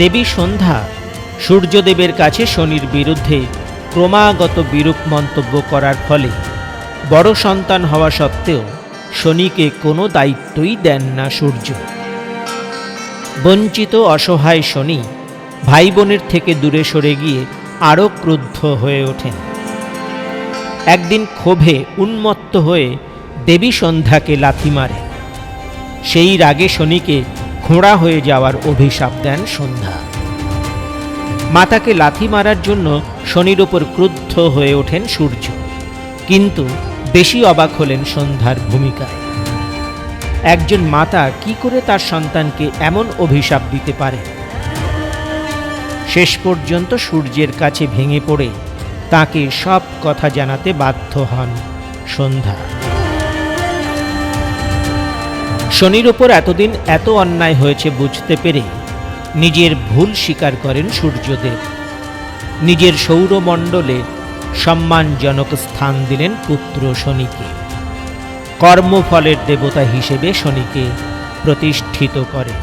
দেবী সন্ধ্যা সূর্যদেবের কাছে শনির বিরুদ্ধে ক্রমাগত বিরূপ মন্তব্য করার ফলে বড় সন্তান হওয়া সত্ত্বেও শনিকে কোনো দায়িত্বই দেন না সূর্য। বঞ্চিত অসহায় শনি ভাই বোনের থেকে দূরে সরে গিয়ে আরও ক্রুদ্ধ হয়ে ওঠেন। একদিন ক্ষোভে উন্মত্ত হয়ে দেবী সন্ধ্যাকে লাথি মারেন। সেই রাগে শনিকে খোঁড়া হয়ে যাওয়ার অভিশাপ দেন সন্ধ্যা। মাতাকে লাথি মারার জন্য শনির ওপর ক্রুদ্ধ হয়ে ওঠেন সূর্য, কিন্তু বেশি অবাক হলেন সন্ধ্যার ভূমিকায়। একজন মাতা কি করে তার সন্তানকে এমন অভিশাপ দিতে পারে? শেষ পর্যন্ত সূর্যের কাছে ভেঙে পড়ে তাকে সব কথা জানাতে বাধ্য হন সন্ধ্যা। শনির ওপর এতদিন এত অন্যায় হয়েছে বুঝতে পেরে নিজের ভুল স্বীকার করেন সূর্যদেব। নিজের সৌরমণ্ডলে সম্মানজনক স্থান দিলেন পুত্র শনিকে। কর্মফলের দেবতা হিসেবে শনিকে প্রতিষ্ঠিত করেন।